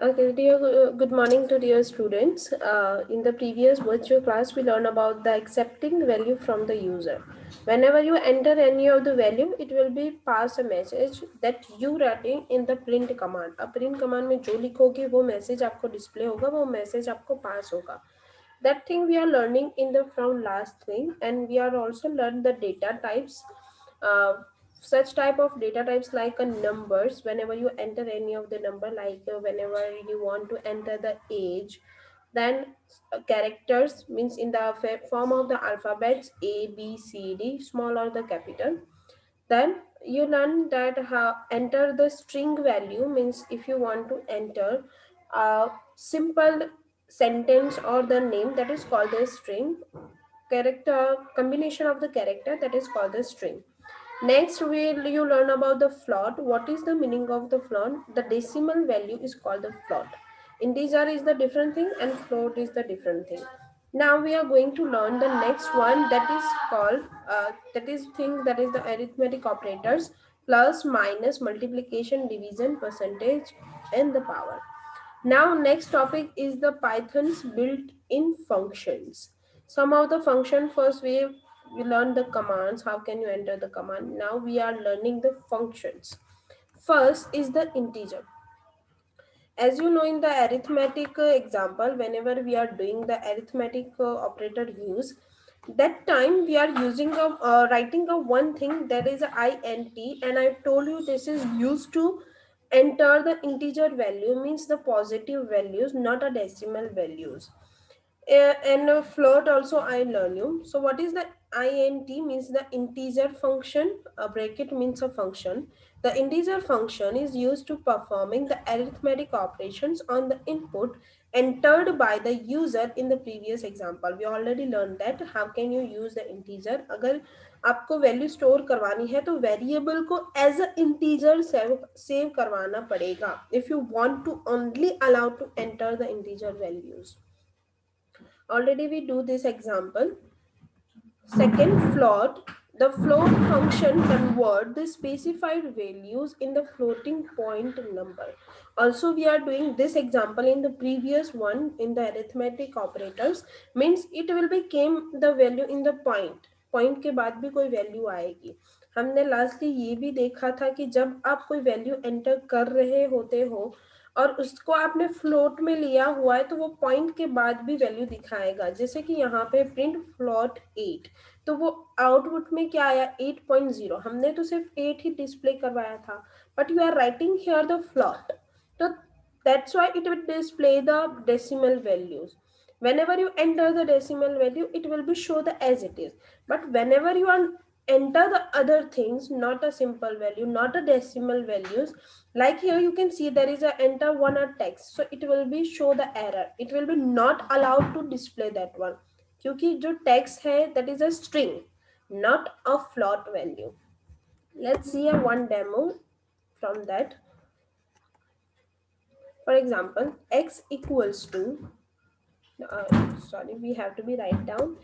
Okay, good morning to dear students. In the previous virtual class, we learned about the accepting value from the user. Whenever you enter any of the value, it will be pass a message that you writing in the print command. अब print command में जो लिखोगे वो message आपको display होगा, वो message आपको pass होगा. That thing we are learning in the from last thing, and we are also learn the data types. uh, Such type of data types like numbers. Whenever you enter any of the number, like whenever you want to enter the age, then characters means in the form of the alphabets A, B, C, D, small or the capital. Then you learn that how enter the string value means if you want to enter a simple sentence or the name, that is called the string. Character combination of the character, that is called the string. Next will you learn about the float. What is the meaning of the float? The decimal value is called the float. Integer is the different thing and float is the different thing. Now we are going to learn the next one, that is called that is thing that is the arithmetic operators: plus, minus, multiplication, division, percentage, and the power. Now next topic is the Python's built-in functions. Some of the function, first we learn the commands, how can you enter the command. Now we are learning the functions. First is the integer. As you know, in the arithmetic example, whenever we are doing the arithmetic operator use, that time we are using a writing a one thing, that is a int, and I told you this is used to enter the integer value, means the positive values, not a decimal values. And float also I learn you. So what is the int? Means the integer function. A bracket means a function. The integer function is used to performing the arithmetic operations on the input entered by the user. In the previous example we already learned that how can you use the integer. अगर आपको value store करवानी है तो variable को as a integer सेव करवाना पड़ेगा if you want to only allow to enter the integer values. Already we do this example. Second, float. The float function convert the specified values in the floating point number. Also, we are doing this example in the previous one in the arithmetic operators. Means it will become the value in the point. Point के बाद भी कोई value आएगी. हमने lastly ये भी देखा था कि जब आप कोई वैल्यू एंटर कर रहे होते हो और उसको आपने फ्लोट में लिया हुआ है तो वो पॉइंट के बाद भी वैल्यू दिखाएगा. जैसे कि यहाँ पे प्रिंट फ्लोट 8, तो वो आउटपुट में क्या आया 8.0. हमने तो सिर्फ 8 ही डिस्प्ले करवाया था, but you are writing here the float, तो that's why it will display the decimal values. Whenever you enter the decimal value, it will be show the as it is. But whenever you are enter the other things, not a simple value, not a decimal values, like here you can see there is a enter one or text, so it will be show the error. It will be not allowed to display that one क्योंकि जो text है that is a string, not a float value. Let's see a one demo from that. For example, x equals to sorry, we have to be write down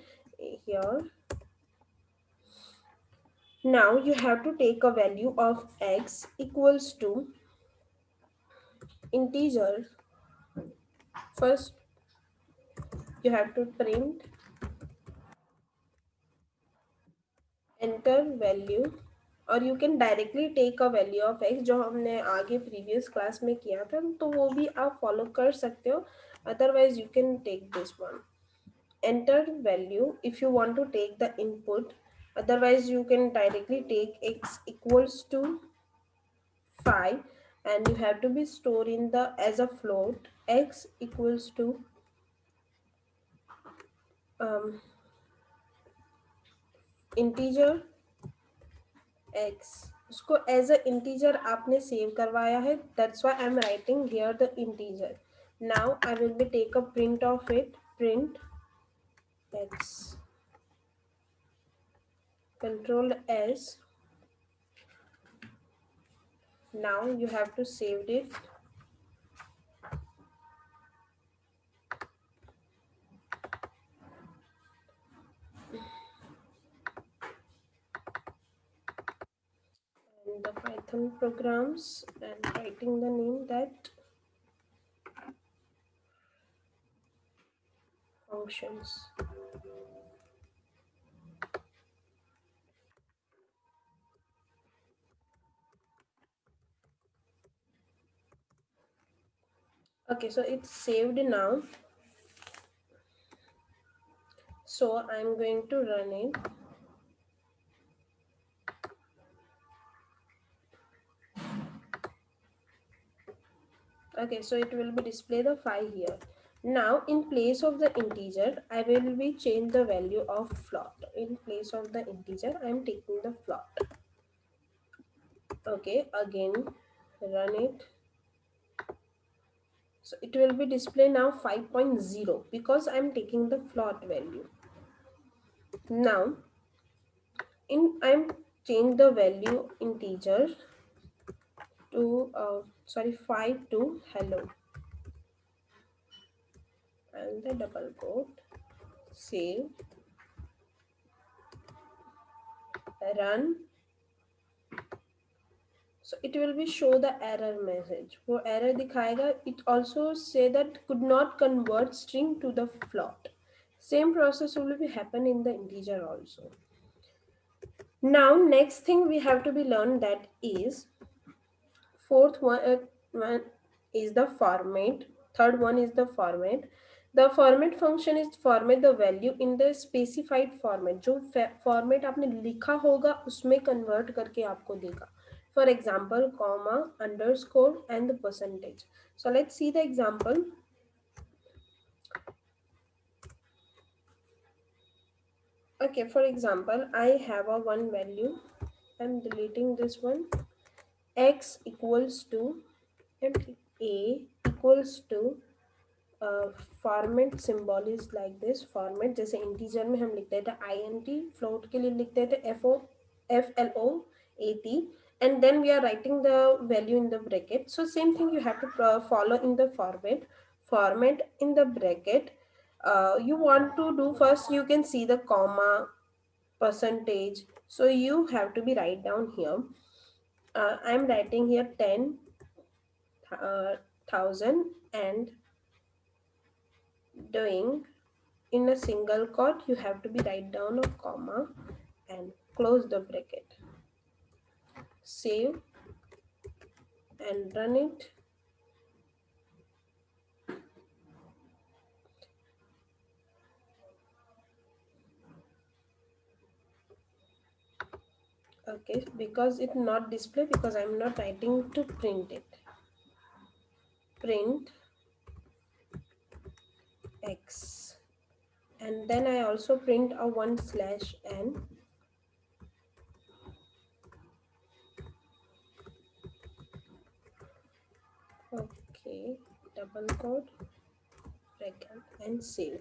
here. Now you have to take a value of x equals to integer. First you have to print enter value, और you can directly take a value of x जो हमने आगे previous class में किया था, तो वो भी आप फॉलो कर सकते हो. Otherwise you can take this one enter value if you want to take the input. Otherwise you can directly take x equals to 5, and you have to be stored in the as a float. X equals to um, integer x, उसको as a integer आपने save करवाया है, that's why I am writing here the integer. Now I will be take a print of it. Print x control s. Now you have to save it. And the Python programs and writing the name that functions. Okay, so it's saved now. So I'm going to run it. Okay, so it will be display the 5 here. Now in place of the integer, I will be change the value of float. In place of the integer, I am taking the float. Okay, again run it. So it will be display now 5.0 because I am taking the float value. Now in I'm change the value integer to 5 to hello and the double quote, save, run. So it will be show the error message. वो error दिखाएगा. It also say that could not convert string to the float. Same process will be happen in the integer also. Now next thing we have to be learned, that is fourth one is the format. Third one is the format. The format function is format the value in the specified format. जो format आपने लिखा होगा उसमें convert करके आपको देगा. For example, comma, underscore and the percentage. So let's see the example. Okay, for example, I have a one value. I'm deleting this one. X equals to and A equals to format symbol is like this. Format जैसे integer में हम लिखते थे INT, float के लिए लिखते थे FLOAT, and then we are writing the value in the bracket. So same thing you have to follow in the format in the bracket. You want to do first, you can see the comma, percentage. So you have to be write down here. I'm writing here 10,000 and doing in a single quote. You have to be write down a comma and close the bracket, save and run it. Okay, because it not display because I'm not writing to print it. Print X, and then I also print a 1/n. Okay, double quote, bracket and save.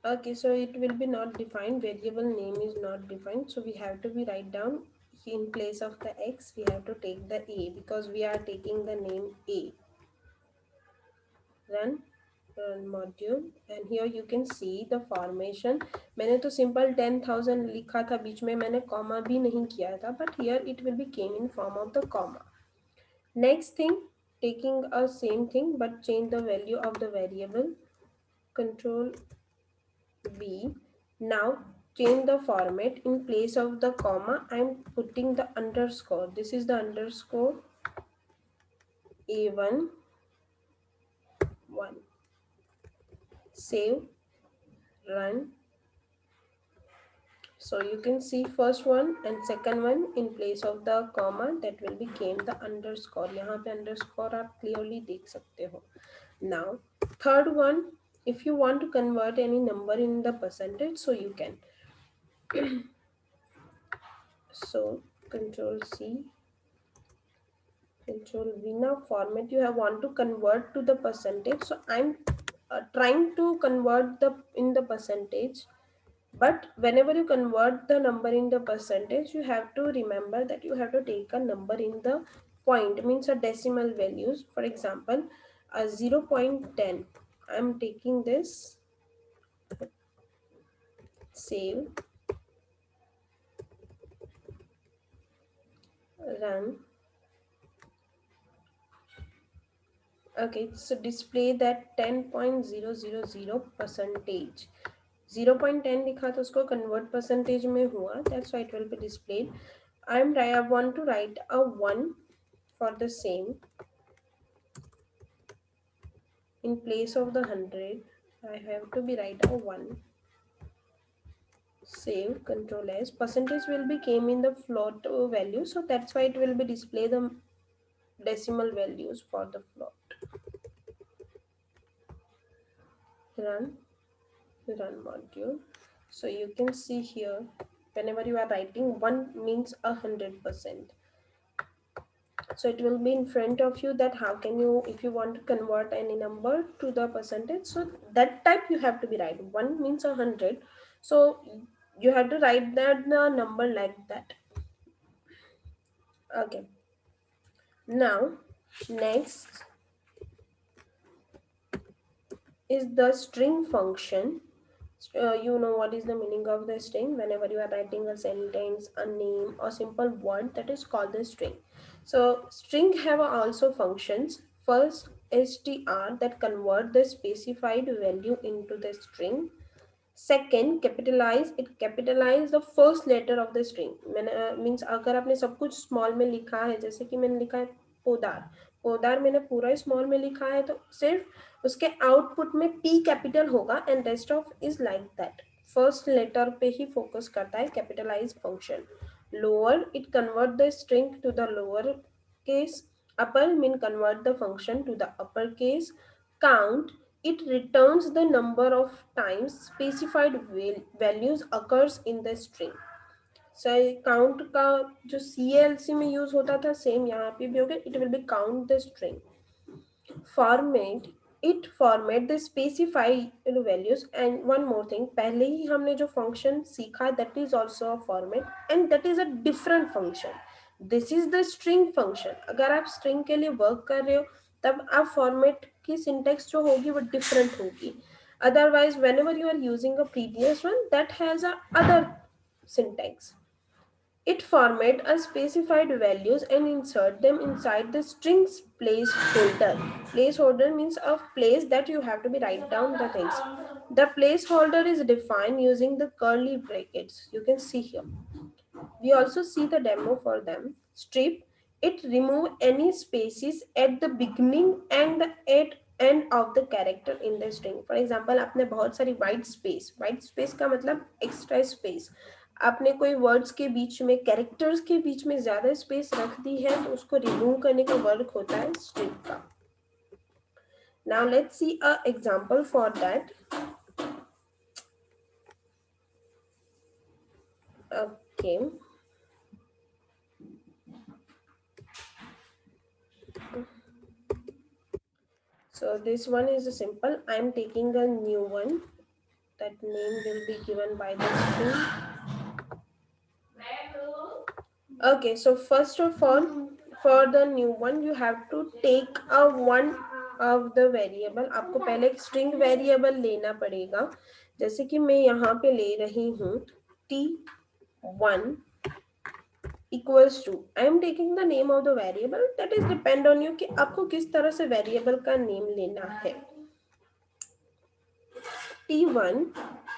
Okay, so it will be not defined, variable name is not defined, so we have to be write down in place of the X we have to take the A because we are taking the name A. Run module, and here you can see the formation. मैंने तो simple 10,000 लिखा था, बीच में मैंने comma भी नहीं किया था, but here it will be came in form of the comma. Next thing, taking a same thing but change the value of the variable. Control B. Now change the format. In place of the comma, I am putting the underscore. This is the underscore A1 1. Save, run. So you can see first one and second one in place of the comma that will become the underscore. यहाँ पे underscore आप clearly देख सकते हो. Now third one, if you want to convert any number in the percentage, so you can. So Control C, Control V. Now format you have want to convert to the percentage. So I'm trying to convert the in the percentage. But whenever you convert the number in the percentage, you have to remember that you have to take a number in the point, means a decimal values. For example, a 0.10. I'm taking this, save, run. Okay, so display that 10.000 percentage. 0.10 लिखा तो उसको convert percentage में हुआ, that's why it will be displayed. I want to write a 1 for the same. In place of the 100, I have to be write a 1. Save, Control S. Percentage will be came in the float value, so that's why it will be display the decimal values for the float. Run module. So you can see here, whenever you are writing 1 means 100%. So it will be in front of you that how can you, if you want to convert any number to the percentage, so that type you have to be right. 1 means 100, so you have to write that the number like that. Okay, now next is the string function. You know what is the meaning of the string. Whenever you are writing a sentence, a name or simple word, that is called the string. So string have also functions. First, str, that convert the specified value into the string. Second, capitalize, it capitalize the first letter of the string. मैंने means अगर आपने सब कुछ small में लिखा है, जैसे कि मैंने लिखा है पोदार, पोदार मैंने पूरा स्मॉल में लिखा है, तो सिर्फ उसके आउटपुट में टी कैपिटल होगा and rest of is like that. First letter पे ही फोकस करता है capitalise function. Lower, it convert the string to the lower case. Upper mean convert the function to the uppercase. Count, it returns the number of times specified values occurs in the string. So count का जो CLC में use होता था same यहाँ पे भी होगा. It will be count the string. Format, it format the specified values. And one more thing, पहले ही हमने जो function सीखा, that is also a format and that is a different function. This is the string function. अगर आप string के लिए work कर रहे हो तब आप format की syntax जो होगी वो different होगी. Otherwise, whenever you are using a previous one, that has a other syntax. It format a specified values and insert them inside the strings placeholder. Placeholder means a place that you have to be write down the things. The placeholder is defined using the curly brackets. You can see here. We also see the demo for them. Strip, it remove any spaces at the beginning and the at end of the character in the string. For example, आपने बहुत सारी white space का मतलब extra space. आपने कोई words के बीच में, characters के बीच में ज़्यादा space रख दी है तो उसको remove करने का work होता है strip का. Now let's see a example for that. Okay. So this one is a simple. I am taking a new one. That name will be given by the string. Okay, so first of all, for the new one, you have to take a one of the variable. आपको पहले एक string variable लेना पड़ेगा. जैसे कि मैं यहाँ पे ले रही हूँ t1 equals to, I am taking the name of the variable. That is depend on you कि आपको किस तरह से variable का name लेना है. t1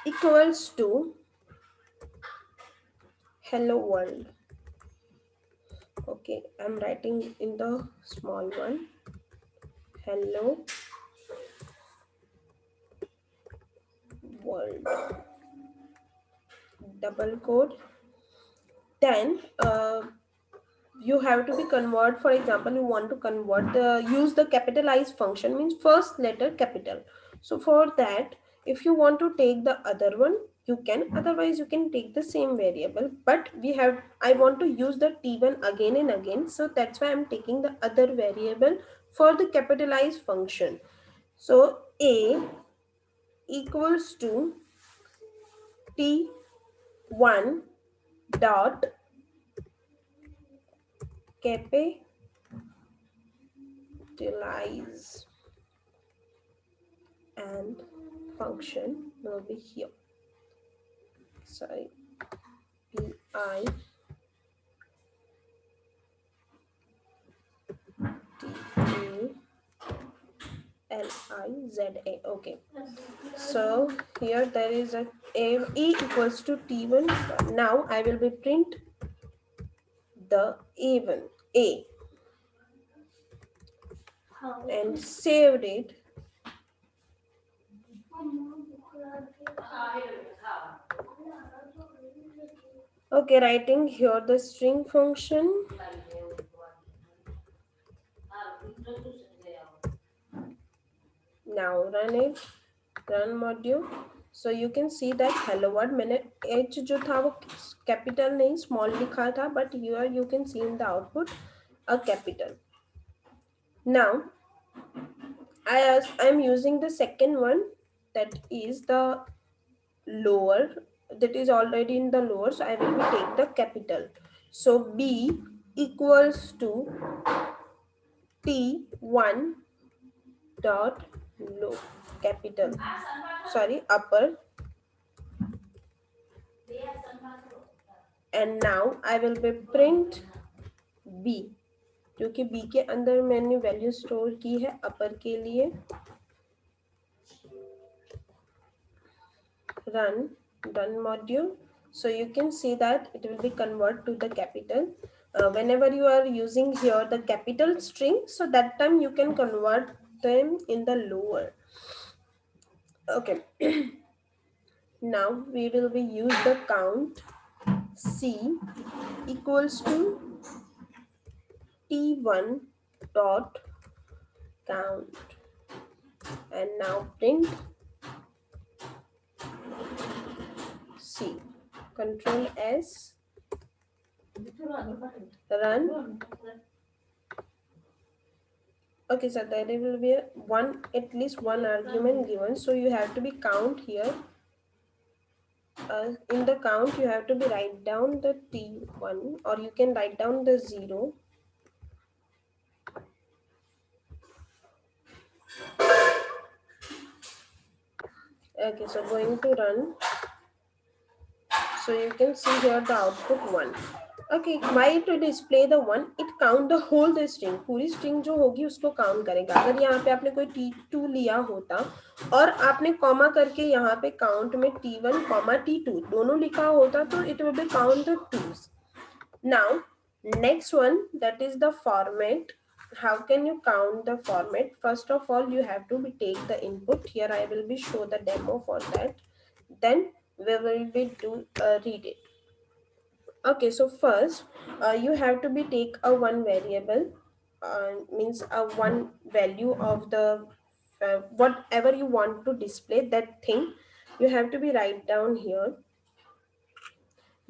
equals to hello world. Okay, I'm writing in the small one. Hello world. Double quote. Then you have to be convert. For example, you want to convert the use the capitalized function means first letter capital. So for that, if you want to take the other one, you can. Otherwise, you can take the same variable. But I want to use the t1 again and again. So that's why I'm taking the other variable for the capitalized function. So a equals to t1 dot capitalize and function will be here. Sorry, pi t a Liza. Okay. So here there is a E equals to T1. Now I will be print the A1 A and saved it. Okay, writing here the string function. Now run it, run module. So you can see that hello world मैंने h जो था वो capital नहीं small लिखा था, but here you can see in the output a capital. Now I am using the second one, that is the lower, that is already in the lower, so I will be take the capital. So B equals to T1 dot low capital, sorry, upper, and now I will be print B, क्योंकि B के अंदर मैंने value store की है अपर के लिए. Run module. So you can see that it will be convert to the capital. Whenever you are using here the capital string, so that time you can convert them in the lower. Okay. Now we will be use the count. C equals to T1 dot count, and now print C. Control S. Run. Okay, so there will be at least one argument given, so you have to be count here. In the count you have to be write down the T1, or you can write down the 0. Okay, so going to run. So you can see here the output 1. Okay, why to display the 1? It count the whole the string, पूरी string जो होगी उसको count करेगा. अगर यहाँ पे आपने कोई T2 लिया होता और आपने कॉमा करके यहाँ पे count में T1, T2 दोनों लिखा होता तो it will be count the 2s. Now next one, that is the format. How can you count the format? First of all, you have to be take the input. Here I will be show the demo for that. Then we will be read it. Okay, so first you have to be take a one variable, means a one value of the whatever you want to display, that thing you have to be write down here.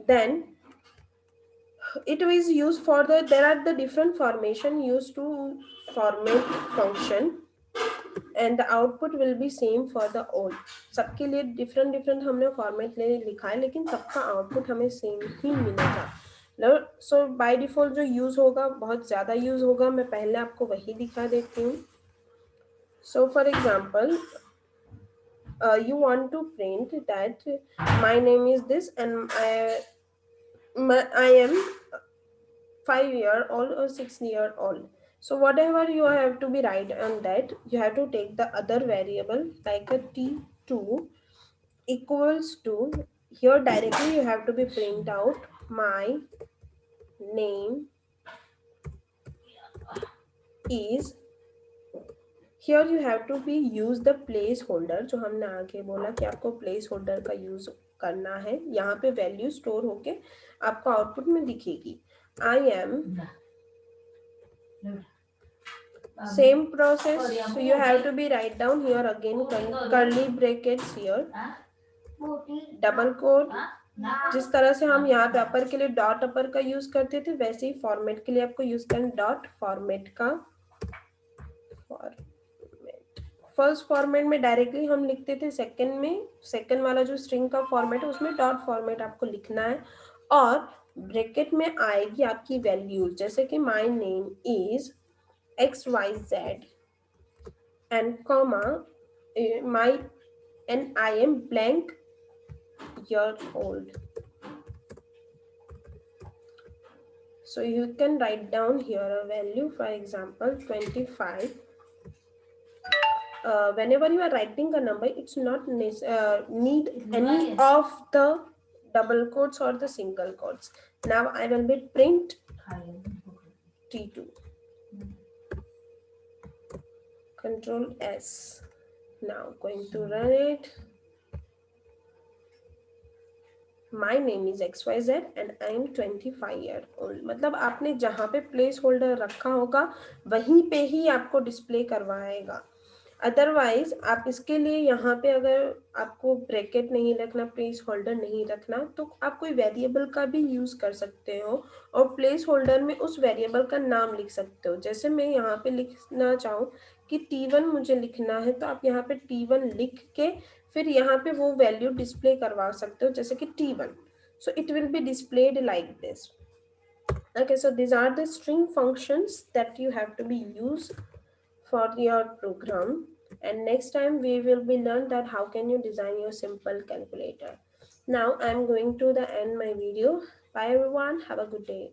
Then it is used for the, there are the different formation used to format function, and the output will be same for the all. सबके लिए different हमने format ले लिखा है, लेकिन सबका output हमें same ही मिलेगा. So by default जो use होगा बहुत ज़्यादा use होगा, मैं पहले आपको वही दिखा देती हूँ. So for example, you want to print that my name is this and I am 5-year-old or 6-year-old. So whatever you have to be write on that, you have to take the other variable like a T2 equals to, here directly you have to be print out my name is, here you have to be use the placeholder जो हमने आगे बोला कि आपको placeholder का use करना है. यहाँ पे value store होके आपको output में दिखेगी. I am, same process, so you have to be write down here again curly brackets here, double quote. जिस तरह से हम यहाँ पे अपर के लिए डॉट अपर का यूज करते थे, वैसे ही फॉर्मेट के लिए आपको यूज करना डॉट फॉर्मेट का. फर्स्ट फॉर्मेट में डायरेक्टली हम लिखते थे, सेकंड में सेकंड वाला जो स्ट्रिंग का फॉर्मेट है उसमें डॉट फॉर्मेट आपको लिखना है, और ब्रैकेट में आएगी आपकी वैल्यूज, जैसे कि my name is XYZ and comma my and I am blank year old. So you can write down here a value, for example 25, whenever you are writing a number, it's not need any of the double quotes or the single quotes. Now I will be print T2, Control S. Now going to run it. My name is XYZ and I am 25 year old. मतलब आपने जहाँ पे place holder रखा होगा वहीं पे ही आपको display करवाएगा. अदरवाइज आप इसके लिए यहाँ पे अगर आपको ब्रैकेट नहीं रखना, प्लेस होल्डर नहीं रखना, तो आप कोई वेरिएबल का भी यूज कर सकते हो और प्लेस होल्डर में उस वेरिएबल का नाम लिख सकते हो. जैसे मैं यहाँ पे लिखना चाहूँ कि T1 मुझे लिखना है, तो आप यहाँ पे T1 लिख के फिर यहाँ पे वो वैल्यू डिस्प्ले करवा सकते हो, जैसे कि T1. So it will be displayed like this. Okay, so these are the string functions that you have to be used for your program, and next time we will be learn that how can you design your simple calculator. Now I'm going to the end my video. Bye everyone, have a good day.